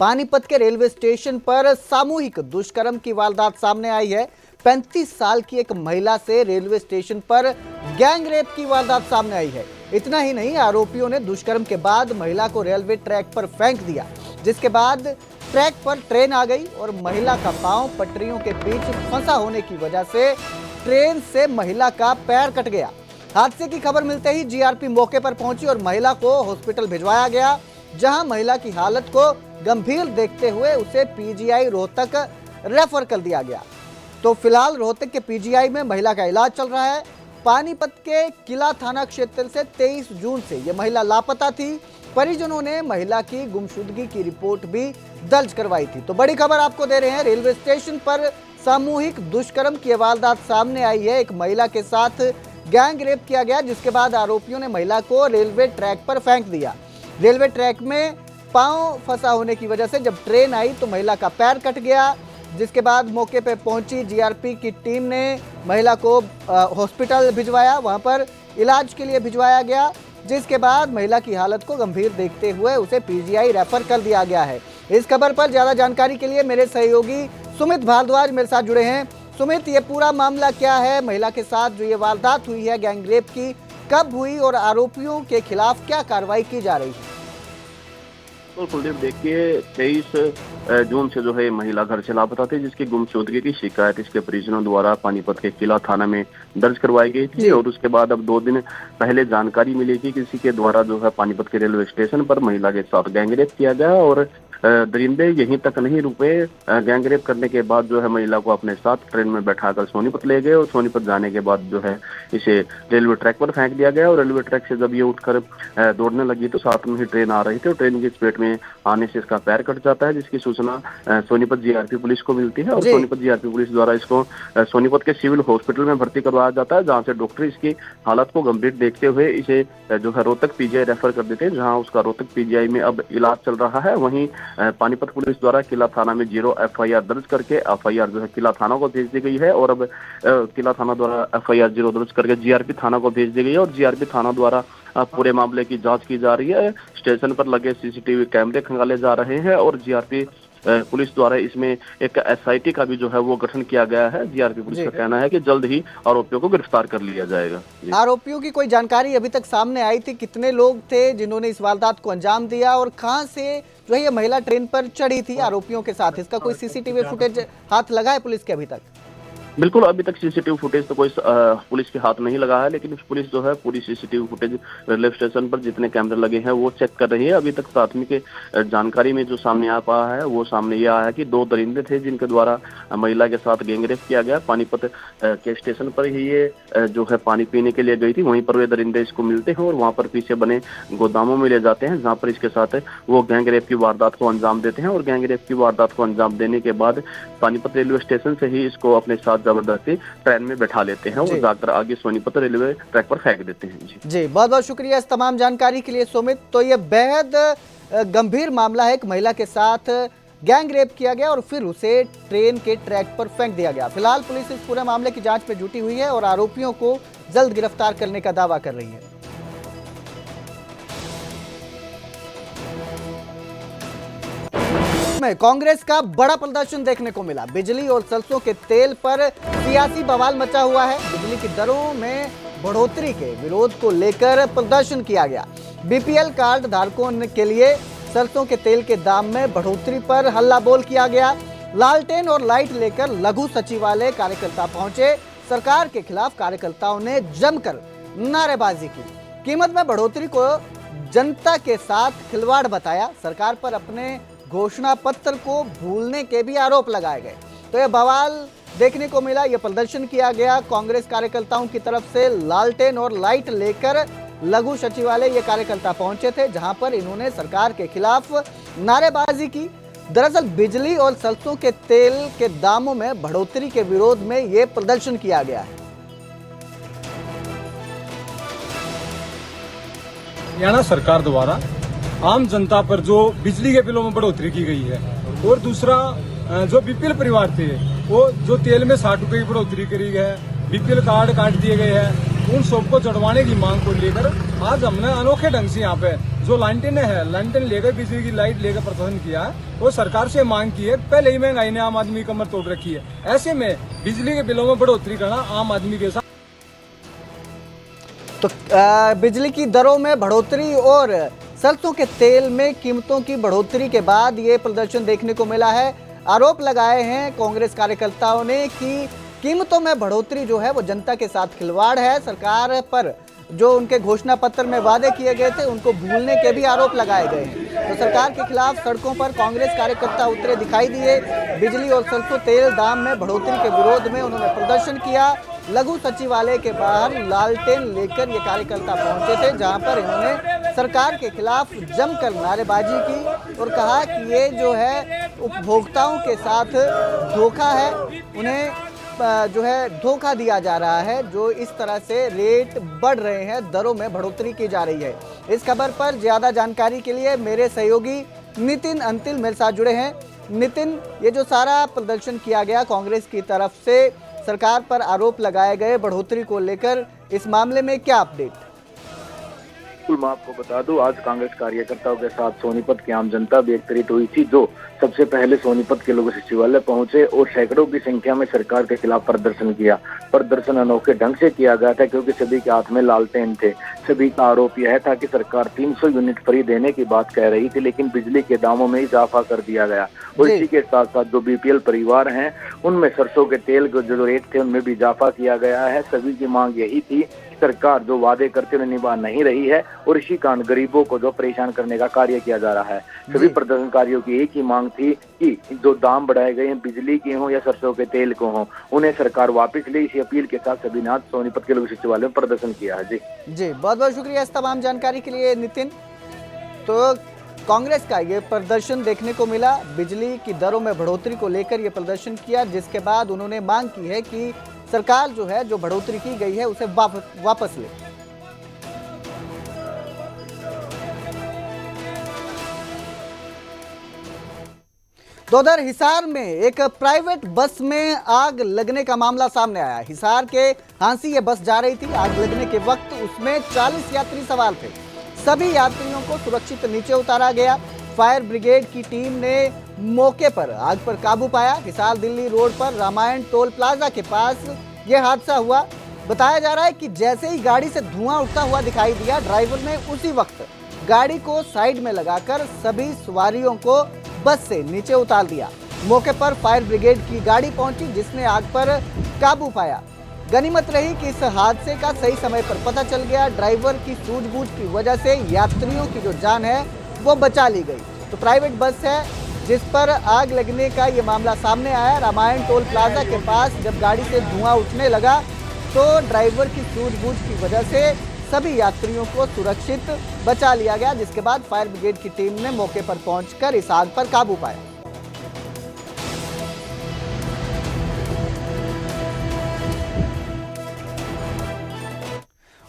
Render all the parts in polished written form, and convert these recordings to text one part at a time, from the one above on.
पानीपत के railway station पर सामूहिक दुष्कर्म की वारदात सामने आई है। 35 साल की एक महिला से रेलवे स्टेशन पर गैंग रेप की वारदात सामने आई है। इतना ही नहीं, आरोपियों ने दुष्कर्म के बाद महिला को रेलवे ट्रैक पर फेंक दिया, जिसके बाद ट्रैक पर ट्रेन आ गई और महिला का पांव पटरियों के बीच फंसा होने की वजह से ट्रेन से महिला का पैर कट गया। हादसे की खबर मिलते ही जीआरपी मौके पर पहुंची और महिला को हॉस्पिटल भिजवाया गया, जहां महिला की हालत को गंभीर देखते हुए उसे पीजीआई रोहतक रेफर कर दिया गया। तो फिलहाल रोहतक के पीजीआई में महिला का इलाज चल रहा है। पानीपत के किला थाना क्षेत्र से 23 जून से यह महिला लापता थी। परिजनों ने महिला की गुमशुदगी की रिपोर्ट भी दर्ज करवाई थी। तो बड़ी खबर आपको दे रहे हैं, रेलवे स्टेशन पर सामूहिक दुष्कर्म की वारदात सामने आई है। एक महिला के साथ गैंग रेप किया गया, जिसके बाद आरोपियों ने महिला को रेलवे ट्रैक पर फेंक दिया। रेलवे ट्रैक में पांव फंसा होने की वजह से जब ट्रेन आई तो महिला का पैर कट गया, जिसके बाद मौके पर पहुंची जीआरपी की टीम ने महिला को हॉस्पिटल भिजवाया, वहां पर इलाज के लिए भिजवाया गया, जिसके बाद महिला की हालत को गंभीर देखते हुए उसे पीजीआई रेफर कर दिया गया है। इस खबर पर ज्यादा जानकारी के लिए मेरे सहयोगी सुमित भारद्वाज मेरे साथ जुड़े हैं। सुमित, ये पूरा मामला क्या है? महिला के साथ जो ये वारदात हुई है गैंग रेप की, कब हुई और आरोपियों के खिलाफ क्या कार्रवाई की जा रही है? तो कुलदीप, देखिए 23 जून से जो है महिला घर से लापता थी, जिसकी गुमशुदगी की शिकायत इसके परिजनों द्वारा पानीपत के किला थाना में दर्ज करवाई गई थी। और उसके बाद अब 2 दिन पहले जानकारी मिली कि किसी के द्वारा जो है पानीपत के रेलवे स्टेशन पर महिला के साथ गैंगरेप किया गया और दरिंदे यहीं तक नहीं रुके। गैंगरेप करने के बाद जो है महिला को अपने साथ ट्रेन में बैठाकर सोनीपत ले गए और सोनीपत जाने के बाद जो है इसे रेलवे ट्रैक पर फेंक दिया गया। और रेलवे ट्रैक से जब ये उठकर दौड़ने लगी तो साथ में ही ट्रेन आ रही थी और ट्रेन की चपेट में आने से इसका पैर कट जाता है, जिसकी सूचना सोनीपत जीआरपी पुलिस को मिलती है और सोनीपत जीआरपी पुलिस द्वारा इसको सोनीपत के सिविल हॉस्पिटल में भर्ती करवाया जाता है, जहाँ से डॉक्टर इसकी हालत को गंभीर देखते हुए इसे जो है रोहतक पीजीआई रेफर कर देते हैं, जहाँ उसका रोहतक पीजीआई में अब इलाज चल रहा है। वहीं पानीपत पुलिस द्वारा किला थाना में 0 एफआईआर दर्ज करके एफआईआर जो है किला थाना को भेज दी गई है और अब किला थाना द्वारा एफआईआर 0 दर्ज करके जीआरपी थाना को भेज दी गई है और जीआरपी थाना द्वारा पूरे मामले की जांच की जा रही है। स्टेशन पर लगे सीसीटीवी कैमरे खंगाले जा रहे हैं और जीआरपी पुलिस द्वारा इसमें एक एसआईटी का भी जो है वो गठन किया गया है। जीआरपी पुलिस का कहना है कि जल्द ही आरोपियों को गिरफ्तार कर लिया जाएगा। आरोपियों की कोई जानकारी अभी तक सामने आई थी? कितने लोग थे जिन्होंने इस वारदात को अंजाम दिया और कहां से जो है ये महिला ट्रेन पर चढ़ी थी आरोपियों के साथ? इसका कोई सीसीटीवी फुटेज हाथ लगा है पुलिस के अभी तक? बिल्कुल, अभी तक सीसीटीवी फुटेज तो कोई पुलिस के हाथ नहीं लगा है, लेकिन पुलिस जो है पूरी सीसीटीवी फुटेज रेलवे स्टेशन पर जितने कैमरे लगे हैं वो चेक कर रही है। अभी तक प्राथमिक जानकारी में जो सामने आ पाया है वो सामने ये आया है कि 2 दरिंदे थे जिनके द्वारा महिला के साथ गैंगरेप किया गया। पानीपत के स्टेशन पर ही ये जो है पानी पीने के लिए गई थी, वहीं पर वे दरिंदे इसको मिलते हैं और वहाँ पर पीछे बने गोदामों में ले जाते हैं, जहाँ पर इसके साथ वो गैंगरेप की वारदात को अंजाम देते हैं और गैंगरेप की वारदात को अंजाम देने के बाद पानीपत रेलवे स्टेशन से ही इसको अपने साथ जबरदस्ती ट्रेन में बैठा लेते हैं और जाकर आगे सोनीपत रेलवे ट्रैक पर फेंक देते हैं। जी बहुत बहुत शुक्रिया इस तमाम जानकारी के लिए सुमित। तो ये बेहद गंभीर मामला है, एक महिला के साथ गैंग रेप किया गया और फिर उसे ट्रेन के ट्रैक पर फेंक दिया गया। फिलहाल पुलिस इस पूरे मामले की जांच में जुटी हुई है और आरोपियों को जल्द गिरफ्तार करने का दावा कर रही है। में कांग्रेस का बड़ा प्रदर्शन देखने को मिला। बिजली और सरसों के तेल पर सियासी बवाल मचा हुआ है। बिजली की दरों में बढ़ोतरी के विरोध को लेकर प्रदर्शन किया गया। बीपीएल कार्ड धारकों के लिए सरसों के तेल के दाम में बढ़ोतरी पर हल्ला बोल किया गया। लालटेन और लाइट लेकर लघु सचिवालय कार्यकर्ता पहुंचे। सरकार के खिलाफ कार्यकर्ताओं ने जमकर नारेबाजी की। कीमत में बढ़ोतरी को जनता के साथ खिलवाड़ बताया। सरकार पर अपने घोषणा पत्र को भूलने के भी आरोप लगाए गए। तो यह बवाल देखने को मिला, यह प्रदर्शन किया गया। कांग्रेस कार्यकर्ताओं की तरफ से लालटेन और लाइट लेकर लघु सचिवालय ये कार्यकर्ता पहुंचे थे, जहां पर इन्होंने सरकार के खिलाफ नारेबाजी की। दरअसल बिजली और सरसों के तेल के दामों में बढ़ोतरी के विरोध में यह प्रदर्शन किया गया है। हरियाणा सरकार द्वारा आम जनता पर जो बिजली के बिलों में बढ़ोतरी की गई है और दूसरा जो बीपीएल परिवार थे वो जो तेल में 60 रुपए की बढ़ोतरी करी है, बीपीएल कार्ड काट दिए गए हैं, उन सबको चढ़वाने की मांग को लेकर आज हमने अनोखे ढंग से यहाँ पे जो लालटेन है, लालटेन लेकर बिजली की लाइट लेकर प्रदर्शन किया है, वो सरकार से मांग की है। पहले ही महंगाई ने आम आदमी की कमर तोड़ रखी है, ऐसे में बिजली के बिलों में बढ़ोतरी करना आम आदमी के साथ। तो बिजली की दरों में बढ़ोतरी और सरसों के तेल में कीमतों की बढ़ोतरी के बाद ये प्रदर्शन देखने को मिला है। आरोप लगाए हैं कांग्रेस कार्यकर्ताओं ने कि कीमतों में बढ़ोतरी जो है वो जनता के साथ खिलवाड़ है। सरकार पर जो उनके घोषणा पत्र में वादे किए गए थे उनको भूलने के भी आरोप लगाए गए हैं। तो सरकार के खिलाफ सड़कों पर कांग्रेस कार्यकर्ता उतरे दिखाई दिए। बिजली और सरसों तेल दाम में बढ़ोतरी के विरोध में उन्होंने प्रदर्शन किया। लघु सचिवालय के बाहर लालटेन लेकर ये कार्यकर्ता पहुंचे थे, जहां पर इन्होंने सरकार के खिलाफ जमकर नारेबाजी की और कहा कि ये जो है उपभोक्ताओं के साथ धोखा है, उन्हें जो है धोखा दिया जा रहा है। जो इस तरह से रेट बढ़ रहे हैं, दरों में बढ़ोतरी की जा रही है। इस खबर पर ज्यादा जानकारी के लिए मेरे सहयोगी नितिन अंतिल मेरे साथ जुड़े हैं। नितिन, ये जो सारा प्रदर्शन किया गया कांग्रेस की तरफ से, सरकार पर आरोप लगाए गए बढ़ोतरी को लेकर, इस मामले में क्या अपडेट? मैं आपको बता दूं, आज कांग्रेस कार्यकर्ताओं के साथ सोनीपत की आम जनता भी एकत्रित हुई थी, जो सबसे पहले सोनीपत के लोग सचिवालय पहुंचे और सैकड़ों की संख्या में सरकार के खिलाफ प्रदर्शन किया। प्रदर्शन अनोखे ढंग से किया गया था क्योंकि सभी के हाथ में लालटेन थे। सभी का आरोप यह था कि सरकार 300 यूनिट फ्री देने की बात कह रही थी, लेकिन बिजली के दामों में इजाफा कर दिया गया। और इसी के साथ साथ जो बीपीएल परिवार हैं, उनमें सरसों के तेल के जो रेट थे उनमें भी इजाफा किया गया है। सभी की मांग यही थी, सरकार जो वादे करते हुए निभा नहीं रही है और इसी कारण गरीबों को जो परेशान करने का कार्य किया जा रहा है। सभी प्रदर्शनकारियों की एक ही मांग थी कि जो दाम बढ़ाए गए हैं बिजली के हों या सरसों के तेल को हों, उन्हें सरकार वापस ले। इसी अपील के साथ सभी ने आज सोनीपत के लोक सचिवालय में प्रदर्शन किया है। जी बहुत बहुत शुक्रिया इस तमाम जानकारी के लिए नितिन। तो कांग्रेस का ये प्रदर्शन देखने को मिला, बिजली की दरों में बढ़ोतरी को लेकर ये प्रदर्शन किया, जिसके बाद उन्होंने मांग की है कि सरकार जो है जो बढ़ोतरी की गई है उसे वापस ले। तो उधर हिसार में एक प्राइवेट बस में आग लगने का मामला सामने आया। हिसार के हांसी ये बस जा रही थी। आग लगने के वक्त उसमें 40 यात्री सवार थे। सभी यात्रियों को सुरक्षित नीचे उतारा गया। फायर ब्रिगेड की टीम ने मौके पर आग पर काबू पाया। हिसार दिल्ली रोड पर रामायण टोल प्लाजा के पास यह हादसा हुआ। बताया जा रहा है कि जैसे ही गाड़ी से धुआं उठता हुआ दिखाई दिया, ड्राइवर ने उसी वक्त गाड़ी को साइड में लगाकर सभी सवारियों को बस से नीचे उतार दिया। मौके पर फायर ब्रिगेड की गाड़ी पहुंची, जिसने आग पर काबू पाया। गनीमत रही कि इस हादसे का सही समय पर पता चल गया। ड्राइवर की सूझबूझ की वजह से यात्रियों की जो जान है वो बचा ली गई। तो प्राइवेट बस है जिस पर आग लगने का ये मामला सामने आया। रामायण टोल प्लाजा के पास जब गाड़ी से धुआं उठने लगा तो ड्राइवर की सूझबूझ की वजह से सभी यात्रियों को सुरक्षित बचा लिया गया, जिसके बाद फायर ब्रिगेड की टीम ने मौके पर पहुंचकर इस आग पर काबू पाया।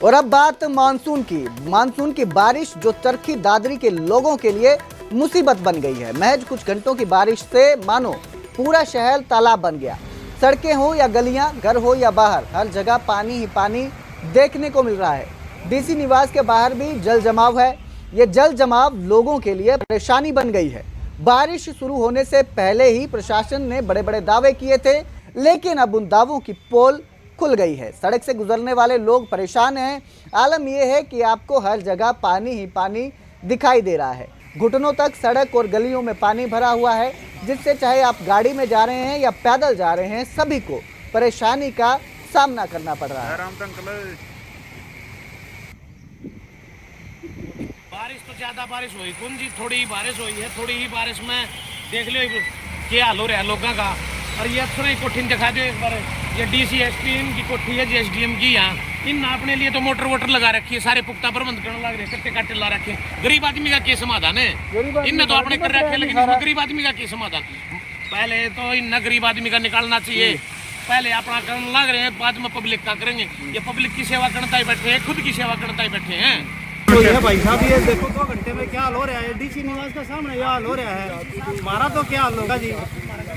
और अब बात मानसून की बारिश जो चरखी दादरी के लोगों के लिए मुसीबत बन गई है। महज कुछ घंटों की बारिश से मानो पूरा शहर तालाब बन गया। सड़कें हो या गलियां, घर हो या बाहर, हर जगह पानी ही पानी देखने को मिल रहा है। डीसी निवास के बाहर भी जल जमाव है। ये जल जमाव लोगों के लिए परेशानी बन गई है। बारिश शुरू होने से पहले ही प्रशासन ने बड़े बड़े दावे किए थे, लेकिन अब उन दावों की पोल खुल गई है। सड़क से गुजरने वाले लोग परेशान हैं। आलम यह है कि आपको हर जगह पानी ही पानी दिखाई दे रहा है। घुटनों तक सड़क और गलियों में पानी भरा हुआ है, जिससे चाहे आप गाड़ी में जा रहे हैं या पैदल जा रहे हैं, सभी को परेशानी का सामना करना पड़ रहा है। बारिश तो ज्यादा बारिश हुई कौन जी, थोड़ी ही बारिश हुई है। थोड़ी ही बारिश में देख लो क्या हाल हो रहा है लोगों का। और ये अक्सर ही कोठी दिखा दो एक बार, ये डीसी एसपी की कोठी है, एसडीएम की। यहाँ इन अपने लिए तो मोटर वोटर लगा रखी है, सारे पुख्ता प्रबंध करने लग रहे, कट्टे काटे ला रखे। गरीब आदमी का क्या समाधान है? इनने तो अपने कर रखे, लेकिन इसमें गरीब आदमी का क्या समाधान? पहले तो इन गरीब आदमी का निकालना चाहिए। पहले अपना करने लग रहे हैं, बाद में पब्लिक का करेंगे। ये पब्लिक की सेवा करता ही बैठे हैं, खुद की सेवा करता ही बैठे हैं। तो ये भाई साहब ये देखो 2 घंटे में क्या हाल हो रहा है। डीसी निवास के सामने ये हाल हो रहा है। हमारा तो क्या हाल होगा जी।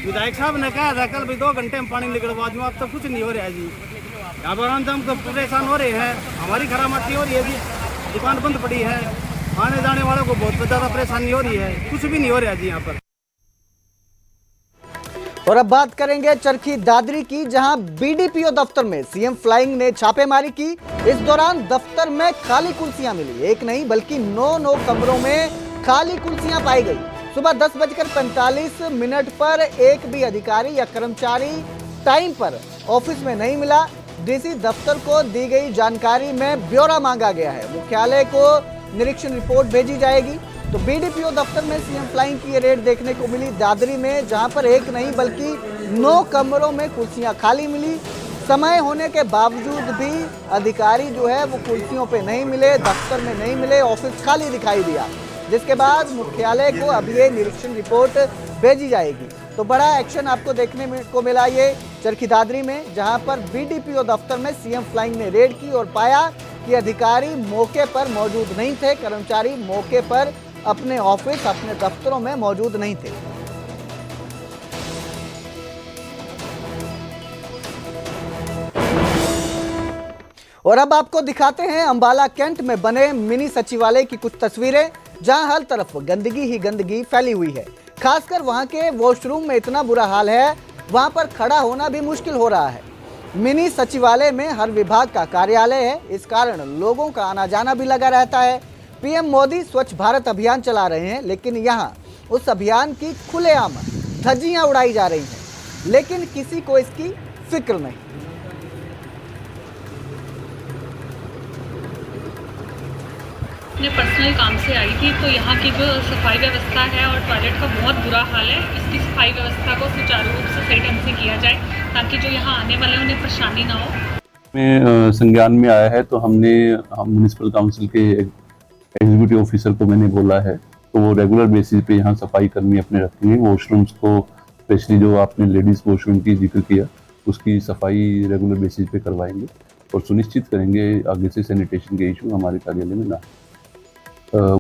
विधायक साहब ने कहा था कल भी 2 घंटे में पानी निकलवा दूँ, अब तो कुछ नहीं हो रहा है जी। यहाँ पर हम तो परेशान हो रहे हैं। हमारी खरामाती हो रही है जी, दुकान बंद पड़ी है। आने जाने वालों को बहुत ज़्यादा परेशानी हो रही है, कुछ भी नहीं हो रहा जी यहाँ पर। और अब बात करेंगे चरखी दादरी की, जहां बीडीपीओ दफ्तर में सीएम फ्लाइंग ने छापेमारी की। इस दौरान दफ्तर में खाली कुर्सियां मिली, एक नहीं बल्कि 9 कमरों में खाली कुर्सियां पाई गई। सुबह 10:45 पर एक भी अधिकारी या कर्मचारी टाइम पर ऑफिस में नहीं मिला। डीसी दफ्तर को दी गई जानकारी में ब्यौरा मांगा गया है। मुख्यालय को निरीक्षण रिपोर्ट भेजी जाएगी। तो बीडीपीओ दफ्तर में सीएम फ्लाइंग की ये रेड देखने को मिली दादरी में, जहां पर एक नहीं बल्कि 9 कमरों में कुर्सियां खाली मिली। समय होने के बावजूद भी अधिकारी जो है वो कुर्सियों पे नहीं मिले, दफ्तर में नहीं मिले, ऑफिस खाली दिखाई दिया, जिसके बाद मुख्यालय को अब ये निरीक्षण रिपोर्ट भेजी जाएगी। तो बड़ा एक्शन आपको देखने को मिला ये चरखी दादरी में, जहां पर बीडीपीओ दफ्तर में सीएम फ्लाइंग ने रेड की और पाया कि अधिकारी मौके पर मौजूद नहीं थे, कर्मचारी मौके पर अपने ऑफिस, अपने दफ्तरों में मौजूद नहीं थे। और अब आपको दिखाते हैं अंबाला कैंट में बने मिनी सचिवालय की कुछ तस्वीरें, जहां हर तरफ गंदगी ही गंदगी फैली हुई है। खासकर वहां के वॉशरूम में इतना बुरा हाल है, वहां पर खड़ा होना भी मुश्किल हो रहा है। मिनी सचिवालय में हर विभाग का कार्यालय है, इस कारण लोगों का आना जाना भी लगा रहता है। पीएम मोदी स्वच्छ भारत अभियान चला रहे हैं, लेकिन यहाँ उस अभियान की खुलेआम धज्जियां उड़ाई जा रही हैं, लेकिन किसी को इसकी फिक्र नहीं। अपने पर्सनल काम से आई थी, तो यहाँ की जो सफाई व्यवस्था है और टॉयलेट का बहुत बुरा हाल है। इसकी सफाई व्यवस्था को सुचारू रूप से सही ढंग से किया जाए, ताकि जो यहाँ आने वाले उन्हें परेशानी ना हो। में संज्ञान में आया है, तो हम म्युनिसिपल काउंसिल के एग्जीक्यूटिव ऑफिसर को मैंने बोला है, तो वो रेगुलर बेसिस पे यहाँ सफाई कर्मी अपने रखेंगे। वॉशरूम्स को, स्पेशली जो आपने लेडीज वॉशरूम की जिक्र किया, उसकी सफाई रेगुलर बेसिस पे करवाएंगे और सुनिश्चित करेंगे आगे से सैनिटेशन के इशू हमारे कार्यालय में ना